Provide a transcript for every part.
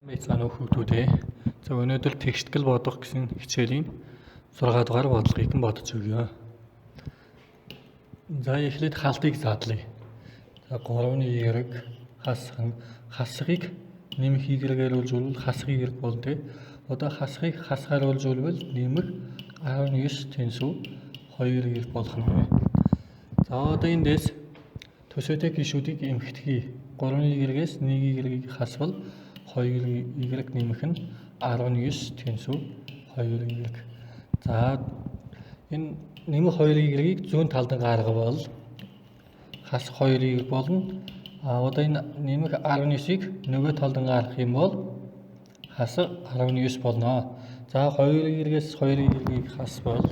Мэцгааны хүүхдүүдээ за өнөөдөр тэгштгэл бодох гэсэн хичээлийн 6 дугаар бодлогыг бодож өгье. За эхлээд халтыг задлая. За 3-ны эрэг хасгыг нэмэх y-ээр үйлжүүлвэл хасгын эрэг болно те. Одоо хасгыг хасгаар үйлжүүлвэл нэмэх 19 тэнцүү 2 эрэг болох нь. За одоо эндээс төсөөтэй гишүүдийг эмхтгэе. 3-ны y-ээс 1-ийн y-ийг хасвал 2 y нэмэх нь 19 тэнцүү 2 y. За энэ нэмэх 2 y-ийг зүүн талдан гаргавал хас 2 y болно. Одоо энэ нэмэх 19-ийг нөгөө талдан гаргах юм бол хас 19 болно. За 2 y-ээс 2 y-ийг хасвал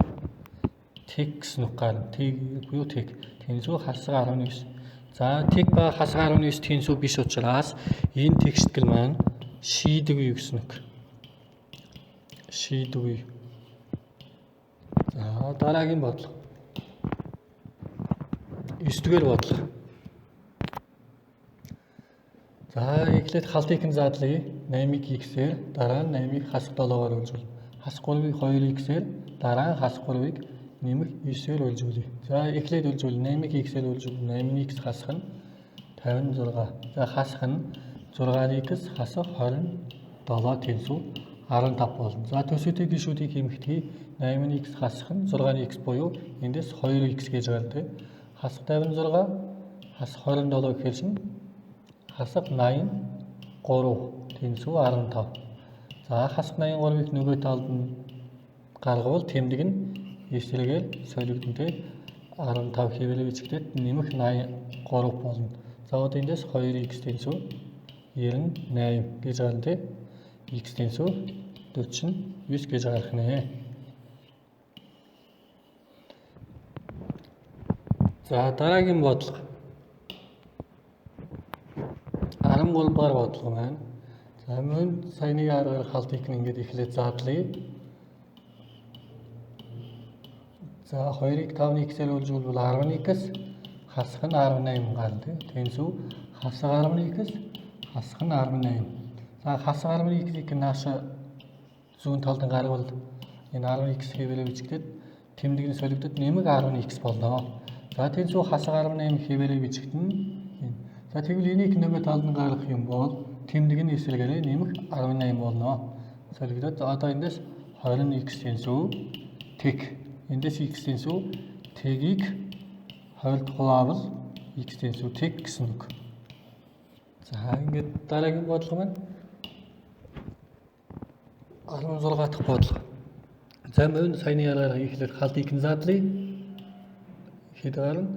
тэг гэсэн үг гарна. Тэг буюу тэг. Тэнцүү хас 19. За тэг ба хас 19 тэнцүү биш учраас энэ тэгштгэл маань шийдэггүй гэсэн үг. Шийдэггүй. За дараагийн бодлого. 9-р бодлого. За эхлээд халтыг нь задлая. 8-ыг x-ээр дараа нь 8-ыг хасах 7-оор үйлжүүлнэ. Хас 3-ыг 2x-ээр дараа нь хас 3-ыг нэмэх 9-ээр үйлжүүлье. За эхлээд үйлжүүл 8-ыг x-ээр үйлжүүл 8-ыг x хасах нь 56. За хасах нь 6-ыг хасах 27 тэнцүү 15 болно. За төсөөтэй гишүүдийг эмхтгэе. 8-ыг x хасах нь 6-ыг x буюу эндээс 2x гэж байна те. Хасах 56 хасах 27 гэхэл чинь хасах 83 тэнцүү 15. За хасах 83-ыг нөгөө талд нь гаргавал тэмдэг нь эсрэгээр солигдно те. 15 хэвээрээ бичигдээд нэмэх 83 болно. За одоо эндээс 2x тэнцүү 98 гэж гарна те. X тэнцүү 49 гэж гарах нэ. За дараагийн бодлого. 13 дугаар бодлого маань. За мөн саяны аргаар халтыг ингээд эхлээд задлая. За 2-ыг 5-ны x-ээр үйлжүүлвэл 11-ээс хасах нь 18 гарна тийм. Тэнцүү хасах 11-ээс хасах нь 18. За хасах 11-ийг нааша зүүн талд гаргавал энэ 10x хэвээрээ бичигдээд тэмдэг нь солигдоод нэмэг 10x болно. За тэнцүү хасах 18 хэвээрээ бичигдэнэ. За тэгвэл энийг нөгөө талд нь гаргах юм бол тэмдэг нь эсрэгээрээ нэмэх 18 болно. Солигдоод одоо эндээс 20x тэнцүү тэг. Эндээс x тэнцүү тэгийг 20-д хуваавал x тэнцүү тэг гэсэн үг. За ингээд дараагийн бодлого маань 16 дахь бодлого. За мөн саяны аргаар эхлээд халтыг нь задлая. Хэд гарна?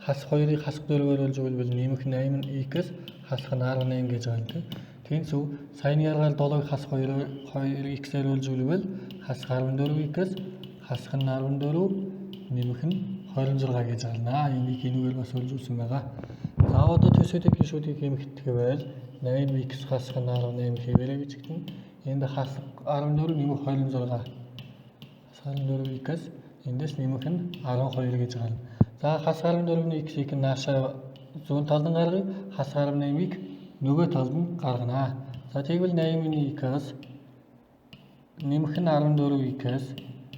Хас 2-ыг хас 4-оор үйлжүүлвэл нэмэх 8x-ээс хасах нь 18 гэж байна. Тэнцүү саяны аргаар 7-ыг хас 2x-ээр үйлжүүлвэл хасах 14x-ээс хасах нь 14 нэмэх нь 26 гэж гарна. Энийг энэгээр бас үйлжүүлсэн байгаа. За одоо төсөөтэй гишүүдийг эмхтгэвэл 8x хасах нь 18 хэвээрээ бичигдэнэ. Энд хасах 14 нэмэх 26. 14x эндээс нэмэх нь 12 гэж гарна. За хас 14-ний x-ийг нааша зүүн талд нь гаргая. Хас 18-ыг нөгөө талд нь гаргана. За тэгвэл 8-ний x-аас нэмэх нь 14x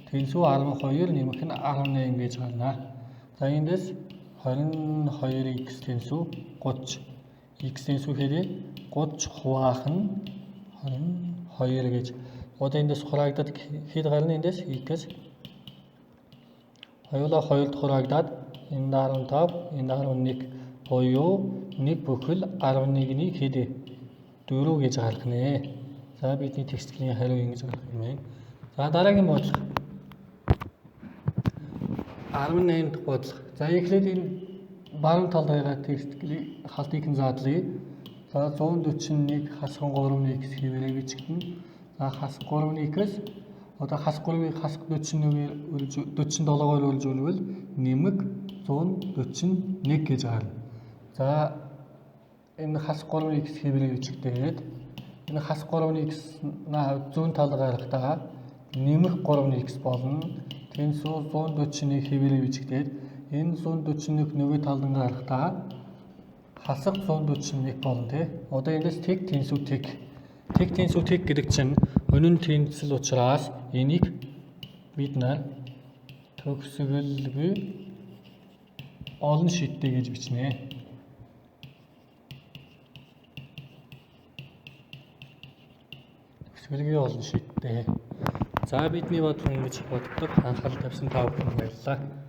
тэнцүү 12 нэмэх нь 18 гэж гарна. За эндээс 22x тэнцүү 30. X тэнцүү хэрэг 30 хуваах нь 22 гэж. Одоо эндээс хураагдаад хэд гарна эндээс x хоёулаа 2-д хураагдаад энд 15, энд 11 буюу нэг бүхэл 11-ний хэд 4 гэж гарах нэ. За бидний тэгштгэлийн хариу ингэж гарах юм байна. За дараагийн бодлого. 18 дахь бодлого. За эхлээд энэ баруун талд байгаа тэгштгэлийн халтыг нь задлая. За 141 хасах 3-ны x хэвээрээ бичигдэнэ. За хасах 3-ны x-ээс одоо хасах 3-ыг хасах 47-оор үйлжүүлвэл нэмэг 141 гэж гарна. За энэ хасах 3-ны x хэвээрээ бичигдээд энэ хасах 3-ны x зүүн талд гаргахдаа нэмэх 3-ны x болно. Тэнцүү 141 хэвээрээ бичигдээд энэ 141 нөгөө талд гаргахдаа хасах 141 болно тий. Одоо эндээс тэг тэнцүү тэг Тэг тэнцвүүдийг гэдэг чинь өнөн тэнцэл учраас энийг бид төгсгөлгүй олон шидтэй гэж бичнэ. Төгсгөлгүй олон шидтэй. За бидний бодлого ингэж боддог. Анхаарал тавьсан та бүхэнд баярлалаа.